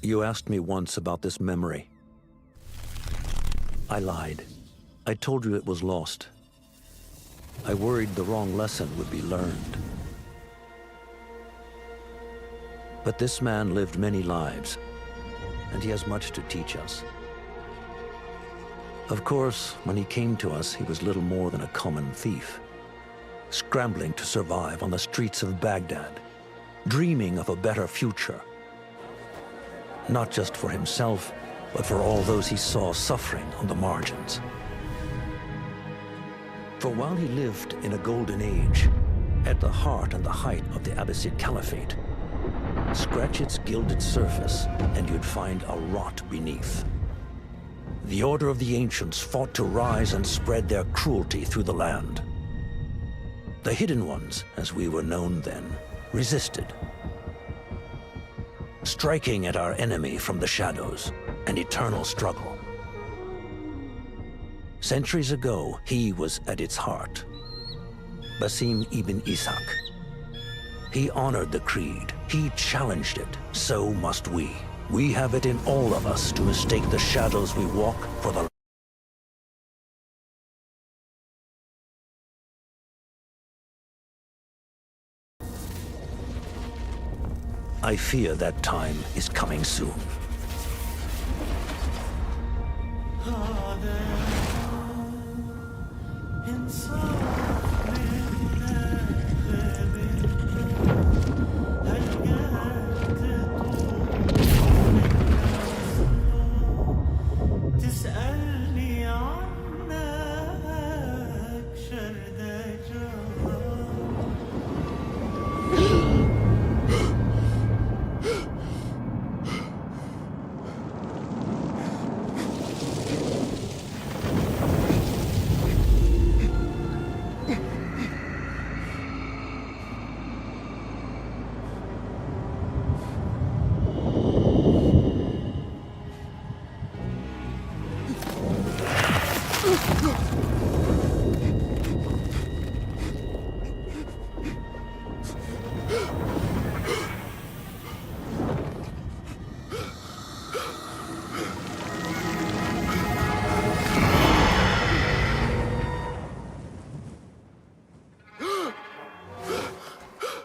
You asked me once about this memory. I lied. I told you it was lost. I worried the wrong lesson would be learned. But this man lived many lives, and he has much to teach us. Of course, when he came to us, he was little more than a common thief, scrambling to survive on the streets of Baghdad, dreaming of a better future. Not just for himself, but for all those he saw suffering on the margins. For while he lived in a golden age, at the heart and the height of the Abbasid Caliphate, scratch its gilded surface and you'd find a rot beneath. The Order of the Ancients fought to rise and spread their cruelty through the land. The Hidden Ones, as we were known then, resisted, striking at our enemy from the shadows, an eternal struggle. Centuries ago, he was at its heart, Basim ibn Ishaq. He honored the creed, he challenged it, so must we. We have it in all of us to mistake the shadows we walk for the I fear that time is coming soon.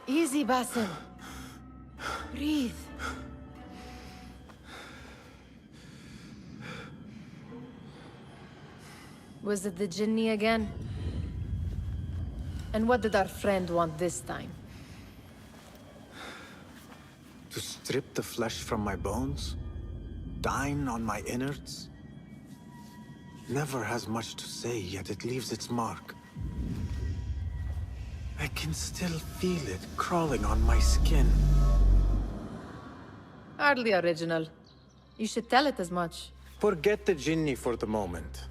Easy, Basim. Breathe. Was it the Jinni again? And what did our friend want this time? To strip the flesh from my bones? Dine on my innards? Never has much to say, yet it leaves its mark. I can still feel it crawling on my skin. Hardly original. You should tell it as much. Forget the Jinni for the moment.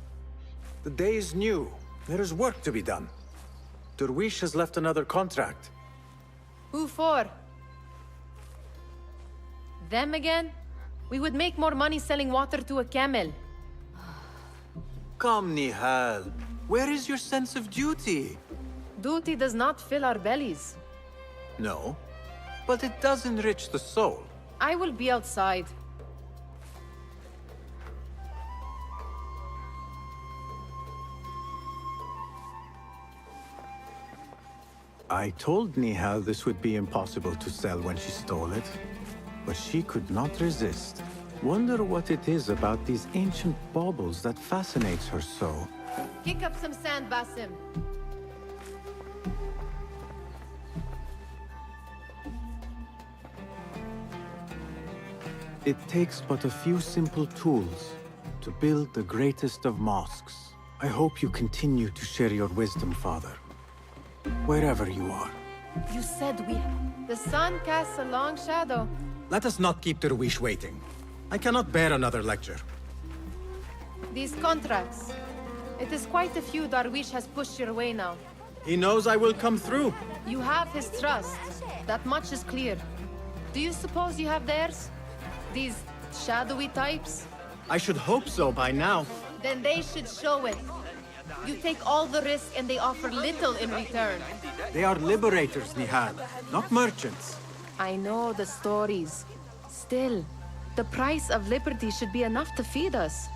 The day is new. There is work to be done. Derwish has left another contract. Who for? Them again? We would make more money selling water to a camel. Come, Nihal. Where is your sense of duty? Duty does not fill our bellies. No, but it does enrich the soul. I will be outside. I told Nihal this would be impossible to sell when she stole it, but she could not resist. Wonder what it is about these ancient baubles that fascinates her so. Kick up some sand, Basim. It takes but a few simple tools to build the greatest of mosques. I hope you continue to share your wisdom, Father. Wherever you are. You said we... The sun casts a long shadow. Let us not keep Derwish waiting. I cannot bear another lecture. These contracts. It is quite a few Darwish has pushed your way now. He knows I will come through. You have his trust. That much is clear. Do you suppose you have theirs? These shadowy types? I should hope so by now. Then they should show it. You take all the risk and they offer little in return. They are liberators, Nihal, not merchants. I know the stories. Still, The price of liberty should be enough to feed us.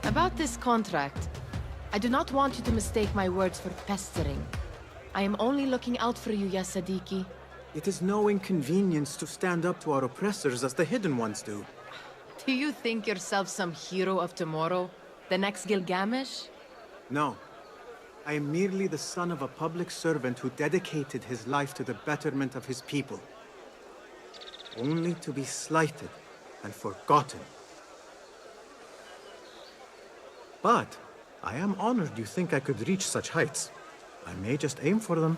About this contract, I do not want you to mistake my words for pestering. I am only looking out for you, ya Sadiki. It is no inconvenience to stand up to our oppressors as the Hidden Ones do. Do you think yourself some hero of tomorrow? The next Gilgamesh? No. I am merely the son of a public servant who dedicated his life to the betterment of his people. Only to be slighted and forgotten. But I am honored you think I could reach such heights. I may just aim for them.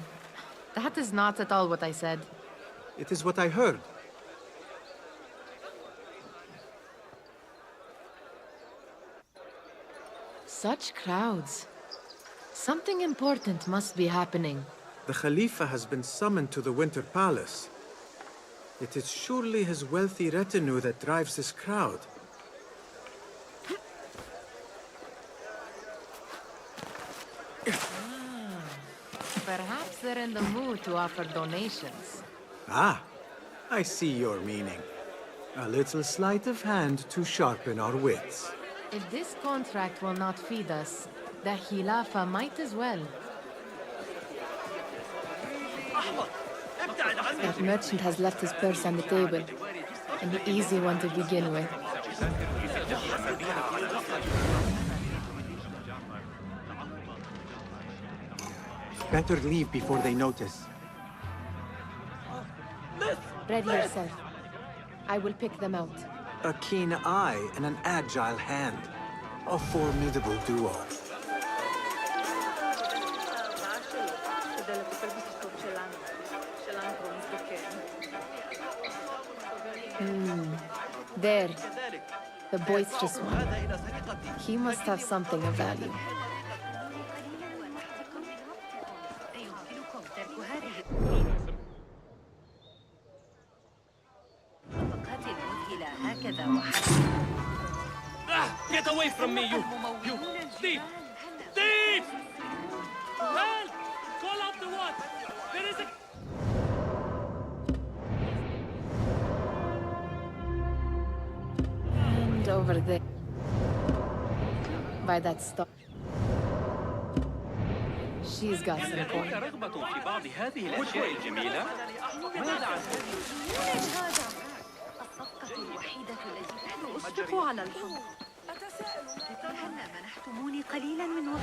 That is not at all what I said. It is what I heard. Such crowds. Something important must be happening. The Khalifa has been summoned to the Winter Palace. It is surely his wealthy retinue that drives this crowd. Perhaps they're in the mood to offer donations. Ah, I see your meaning. A little sleight of hand to sharpen our wits. If this contract will not feed us, the Khilafa might as well. That merchant has left his purse on the table. An easy one to begin with. Better leave before they notice. Ready yourself. I will pick them out. A keen eye and an agile hand. A formidable duo. There. The boisterous one. He must have something of value. Get away from me, you thief! Thief! Help! Call out the what? There is a... And over there. By that stop. She's got some point. رغبة في بعض هذه الأشياء الجميلة؟ الصفقة الوحيدة التي أشفق على الحب. هل منحتموني قليلا من وقت؟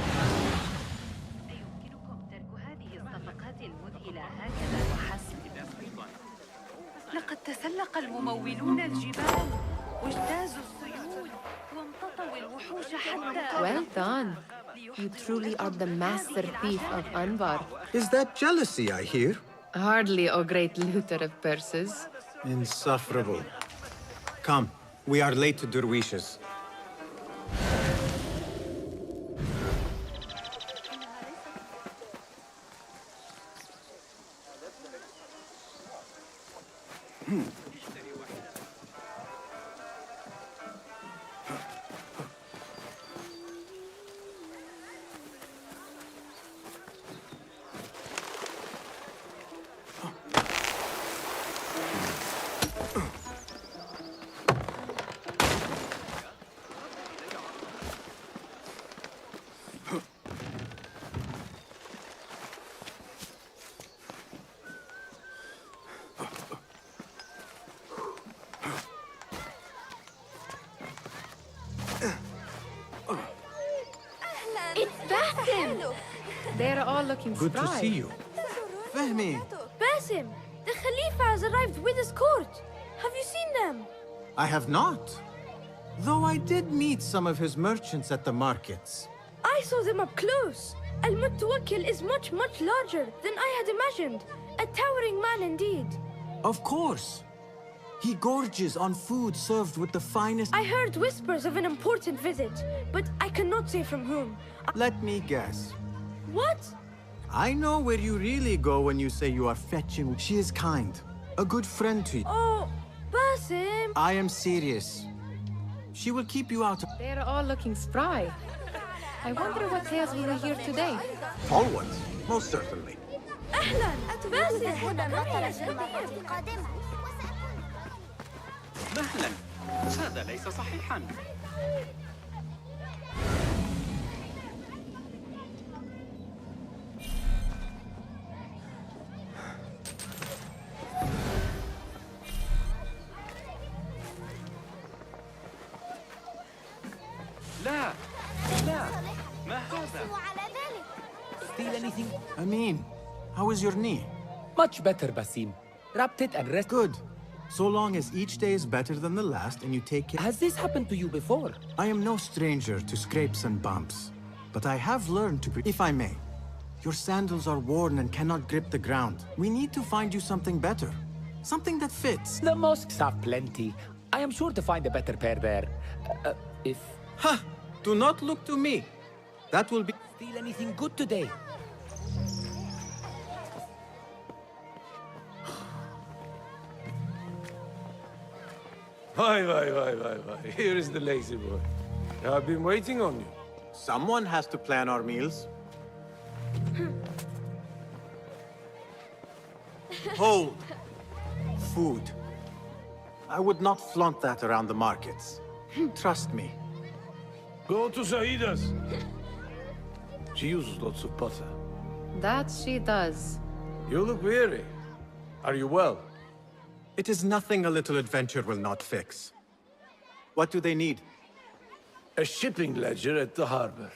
أيمكنكم ترك هذه الصفقات المذهلة هكذا وحسب؟ لقد تسلق الممولون الجبال واجتازوا السيول وامتطوا الوحوش حتى... Well done. You truly are the master thief of Anbar. Is that jealousy I hear? Hardly, O great looter of purses. Insufferable. Come, we are late to Derwishes. They're all looking Good to spry. see you. Fehmi, Basim, the Khalifa has arrived with his court. Have you seen them? I have not. Though I did meet some of his merchants at the markets. I saw them up close. Al-Mutawakkil is much, much larger than I had imagined. A towering man indeed. Of course. He gorges on food served with the finest... I heard whispers of an important visit, but I cannot say from whom. Let me guess. What? I know where you really go when you say you are fetching. She is kind. A good friend to you. Oh, Basim. I am serious. She will keep you out of... They're all looking spry. I wonder what tales we will hear today. All ones, most certainly. أهلا باسم مهلا هذا ليس صحيحا لا لا ما هذا Steal anything? Amin, how is your knee? Much better, Basim. Wrapped it and rest. Good. So long as each day is better than the last and you take care... Has this happened to you before? I am no stranger to scrapes and bumps, but I have learned to... If I may, your sandals are worn and cannot grip the ground. We need to find you something better. Something that fits. The mosques have plenty. I am sure to find a better pair there. If... Ha! Do not look to me. That will be... Steal anything good today? Why. Here is the lazy boy. I've been waiting on you. Someone has to plan our meals. Hold. Food. I would not flaunt that around the markets. Trust me. Go to Saida's. She uses lots of butter. That she does. You look weary. Are you well? It is nothing a little adventure will not fix. What do they need? A shipping ledger at the harbor.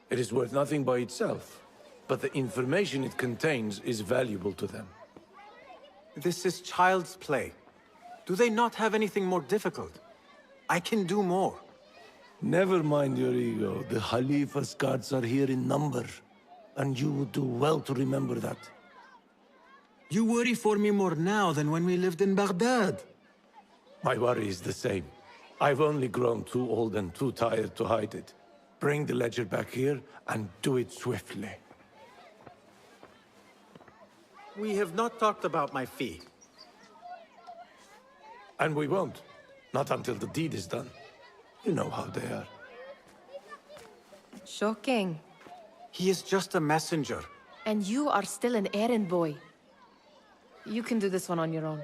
It is worth nothing by itself, but the information it contains is valuable to them. This is child's play. Do they not have anything more difficult? I can do more. Never mind your ego. The Khalifa's guards are here in number, and you would do well to remember that. You worry for me more now than when we lived in Baghdad. My worry is the same. I've only grown too old and too tired to hide it. Bring the ledger back here, and do it swiftly. We have not talked about my fee. And we won't. Not until the deed is done. You know how they are. Shocking. He is just a messenger. And you are still an errand boy. You can do this one on your own.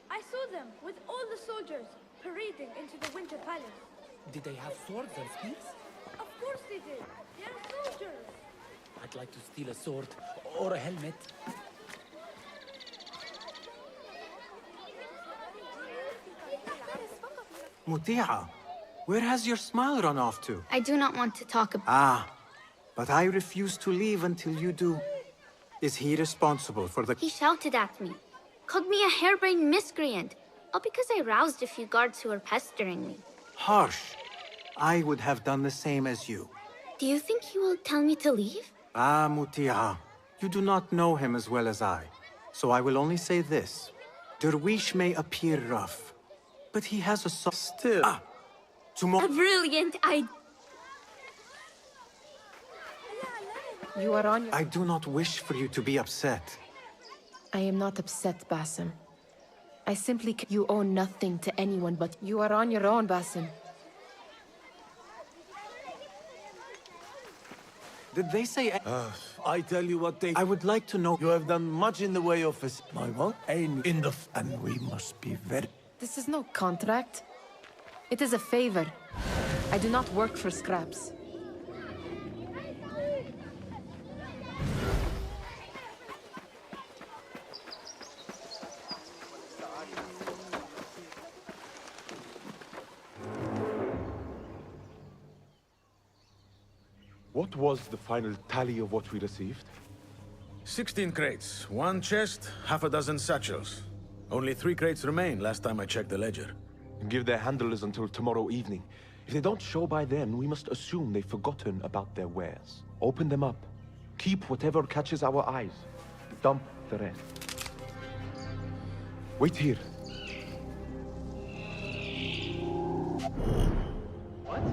I saw them with all the soldiers parading into the Winter Palace. Did they have swords and spears? Of course they did. They are soldiers. I'd like to steal a sword or a helmet. Muti'a, where has your smile run off to? I do not want to talk about... Ah, but I refuse to leave until you do. Is he responsible for the... He shouted at me, called me a harebrained miscreant, all because I roused a few guards who were pestering me. Harsh. I would have done the same as you. Do you think he will tell me to leave? Ah, Muti'a, you do not know him as well as I. So I will only say this. Derwish may appear rough, but he has a soft... Still... Ah, tomorrow... A brilliant idea. You are on your... I do not wish for you to be upset. I am not upset, Basim. I simply... You owe nothing to anyone, but you are on your own, Basim. Did they say... I tell you what they... I would like to know... You have done much in the way of us. I won't aim in the... And we must be very... This is no contract. It is a favor. I do not work for scraps. What was the final tally of what we received? 16 crates, 1 chest, half a dozen satchels. Only 3 crates remain last time I checked the ledger. Give their handlers until tomorrow evening. If they don't show by then, we must assume they've forgotten about their wares. Open them up. Keep whatever catches our eyes. Dump the rest. Wait here. What?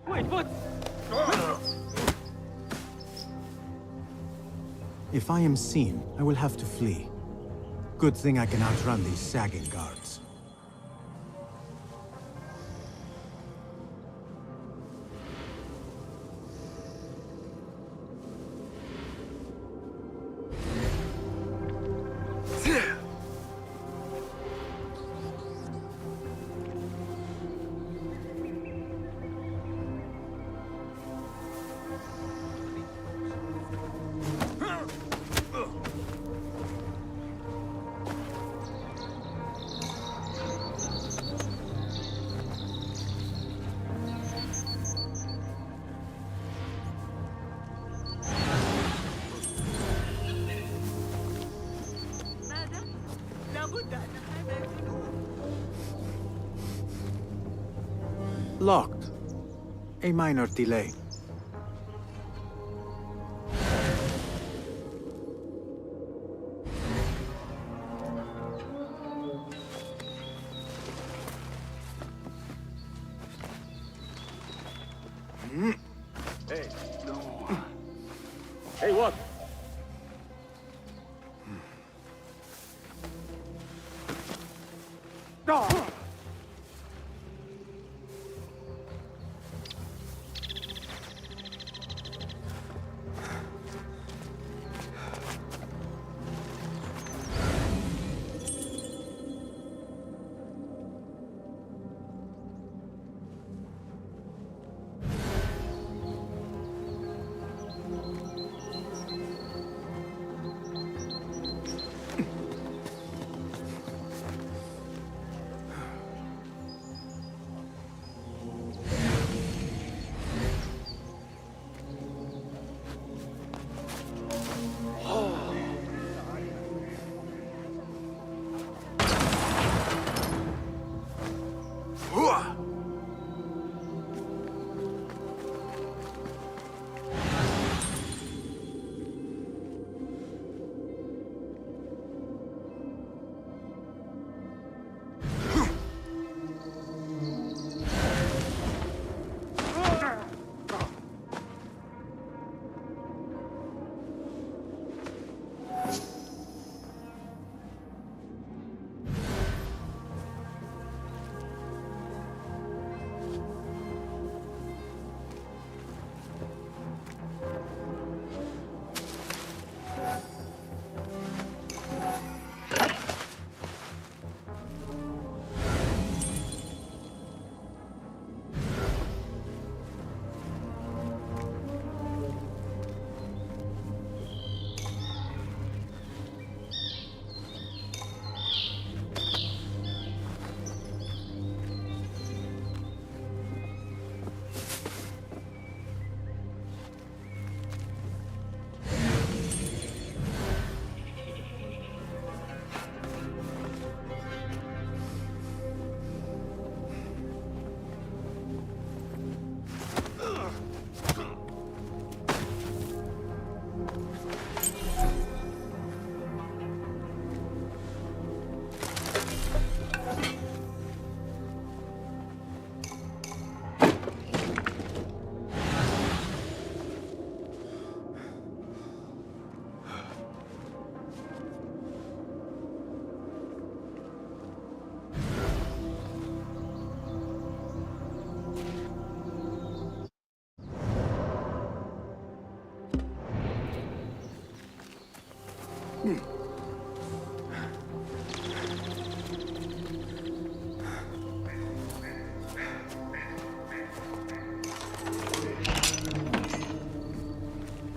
Wait, what? If I am seen, I will have to flee. Good thing I can outrun these sagging guards. Locked. A minor delay. Hey. Hey, what?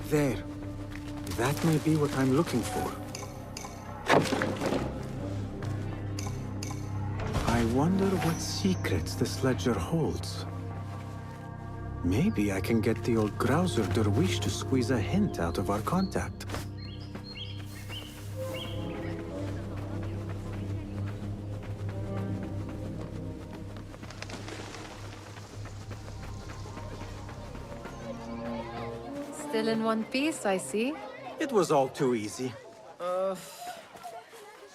There. That may be what I'm looking for. I wonder what secrets this ledger holds. Maybe I can get the old grouser Derwish to squeeze a hint out of our contact. Still in one piece, I see. It was all too easy.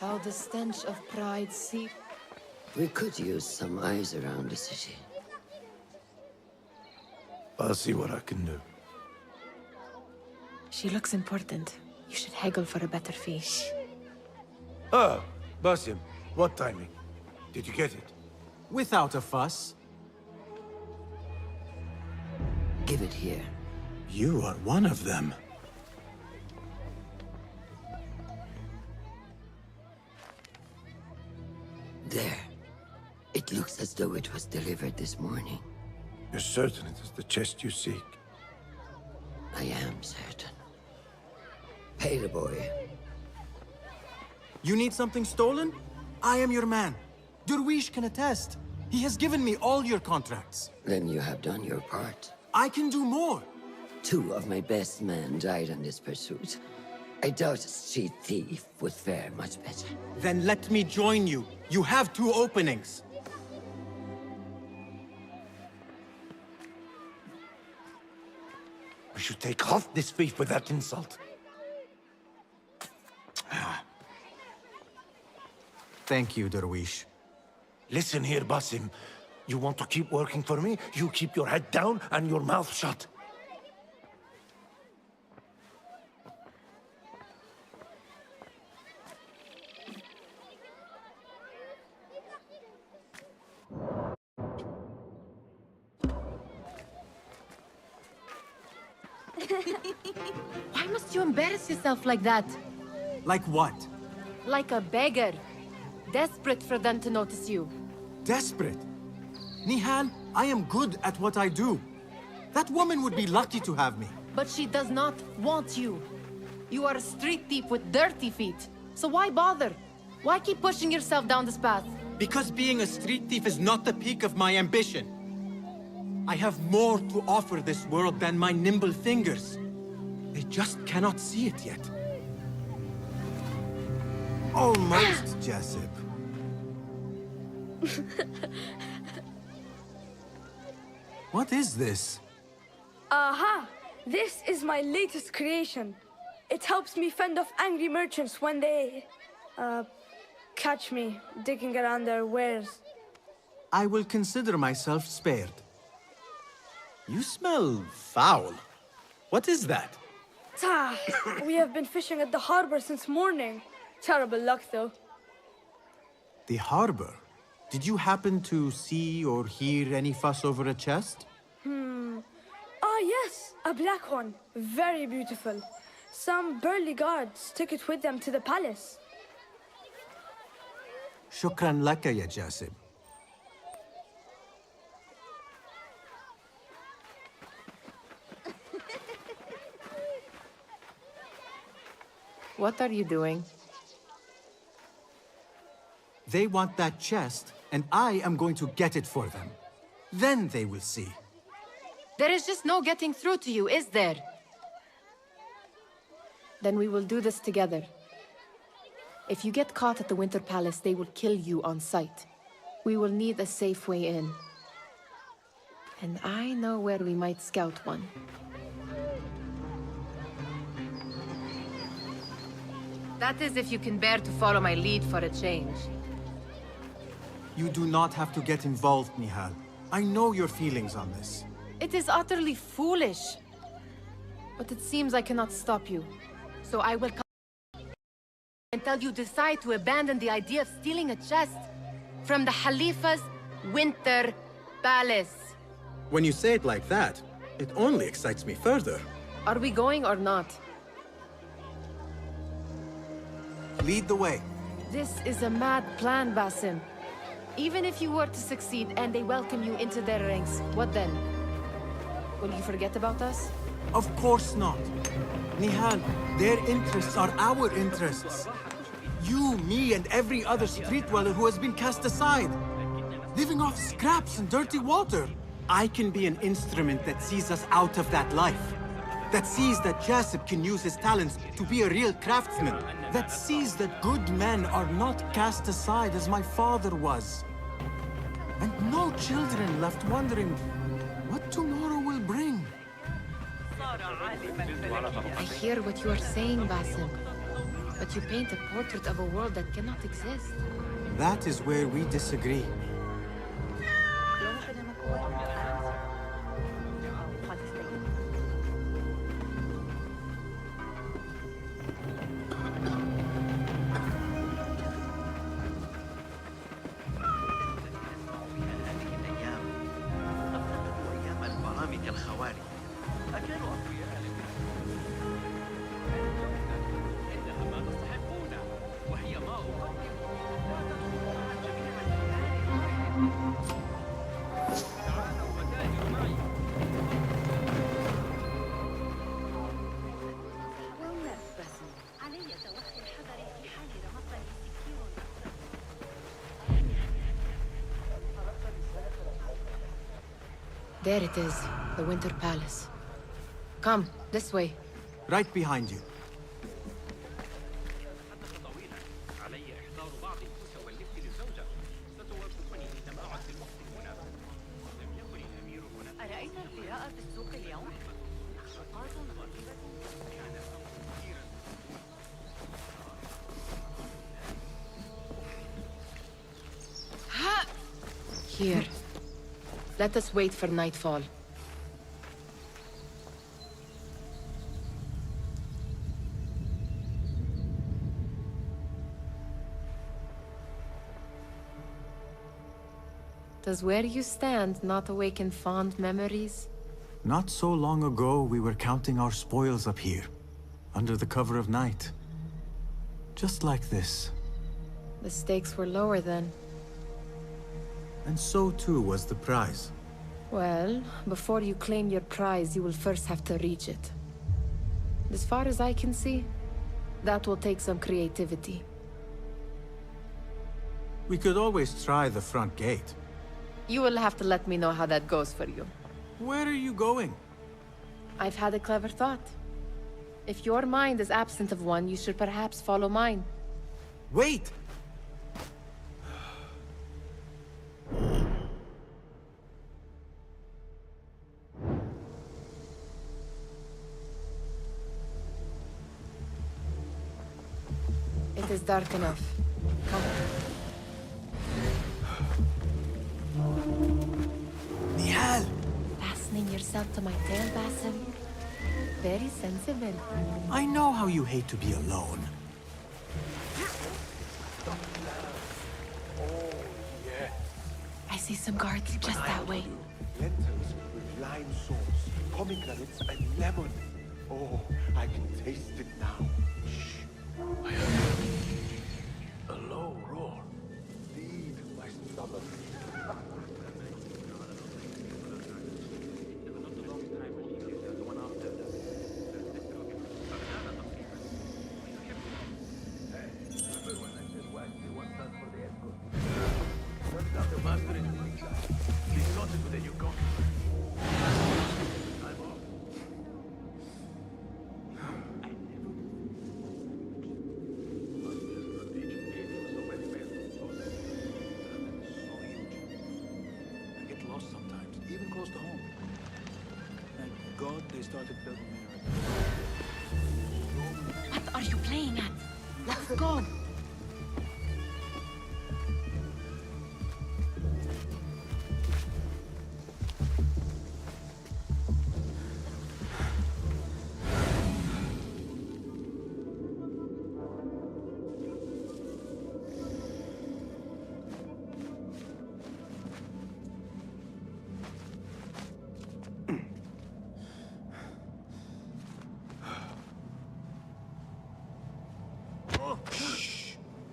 How the stench of pride seep. We could use some eyes around the city. I'll see what I can do. She looks important. You should haggle for a better fee. Ah, Basim, what timing? Did you get it? Without a fuss. Give it here. You are one of them. There. It looks as though it was delivered this morning. You're certain it is the chest you seek? I am certain. Pay the boy. You need something stolen? I am your man. Derwish can attest. He has given me all your contracts. Then you have done your part. I can do more. 2 of my best men died in this pursuit. I doubt a street thief would fare much better. Then let me join you. You have 2 openings. We should take off this thief with that insult. Thank you, Derwish. Listen here, Basim. You want to keep working for me? You keep your head down and your mouth shut. Why must you embarrass yourself like that? Like what? Like a beggar. Desperate for them to notice you. Desperate? Nihal, I am good at what I do. That woman would be lucky to have me. But she does not want you. You are a street thief with dirty feet. So why bother? Why keep pushing yourself down this path? Because being a street thief is not the peak of my ambition. I have more to offer this world than my nimble fingers. They just cannot see it yet. Almost, Jessup. What is this? Aha! This is my latest creation. It helps me fend off angry merchants when they... catch me digging around their wares. I will consider myself spared. You smell foul. What is that? We have been fishing at the harbor since morning. Terrible luck, though. The harbor? Did you happen to see or hear any fuss over a chest? Ah, yes, a black one. Very beautiful. Some burly guards took it with them to the palace. Shukran laka, ya Jasib. What are you doing? They want that chest, and I am going to get it for them. Then they will see. There is just no getting through to you, is there? Then we will do this together. If you get caught at the Winter Palace, they will kill you on sight. We will need a safe way in. And I know where we might scout one. That is if you can bear to follow my lead for a change. You do not have to get involved, Nihal. I know your feelings on this. It is utterly foolish. But it seems I cannot stop you. So I will come until you decide to abandon the idea of stealing a chest from the Khalifa's Winter Palace. When you say it like that, it only excites me further. Are we going or not? Lead the way. This is a mad plan, Basim. Even if you were to succeed and they welcome you into their ranks, what then? Will you forget about us? Of course not. Nihal, their interests are our interests. You, me, and every other street dweller who has been cast aside. living off scraps and dirty water. I can be an instrument that sees us out of that life. That sees that Jasip can use his talents to be a real craftsman. That sees that good men are not cast aside as my father was. And no children left wondering what tomorrow will bring. I hear what you are saying, Basim. But you paint a portrait of a world that cannot exist. That is where we disagree. There it is, the Winter Palace. Come, this way. Right behind you. Here. Let us wait for nightfall. Does where you stand not awaken fond memories? Not so long ago, we were counting our spoils up here, under the cover of night. Just like this. The stakes were lower then. And so too was the prize. Well, before you claim your prize, you will first have to reach it. As far as I can see, that will take some creativity. We could always try the front gate. You will have to let me know how that goes for you. Where are you going? I've had a clever thought. If your mind is absent of one, you should perhaps follow mine. Wait! It is dark enough. Come. Nihal! Fastening yourself to my tail, Basim. Very sensible. I know how you hate to be alone. I see some guards just that way. Lentils with lime sauce, pomegranates and lemon. Oh, I can taste it now. Shh. I heard a low roar. Feed my stomach. Started building MIRAGE. What are you playing at? Let's go!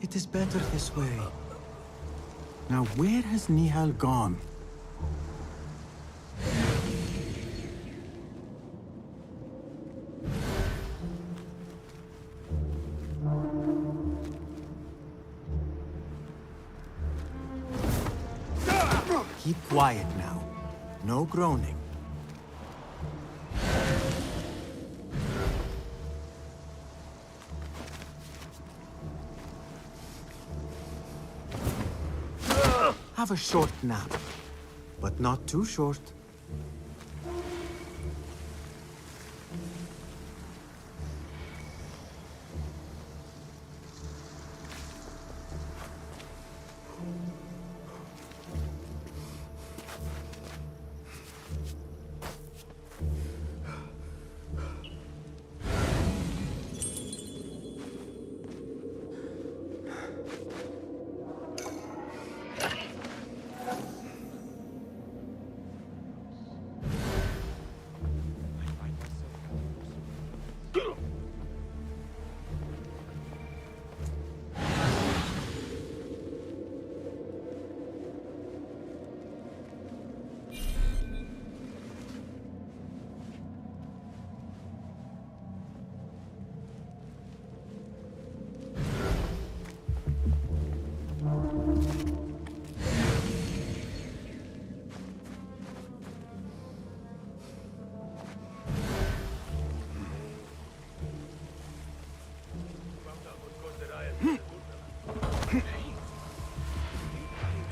It is better this way. Now, where has Nihal gone? Keep quiet now. No groaning. Have a short nap, but not too short.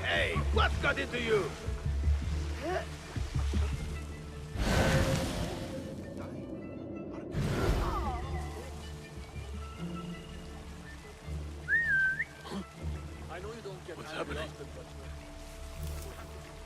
Hey, what got into you? I know you don't get What's angry happening? often, but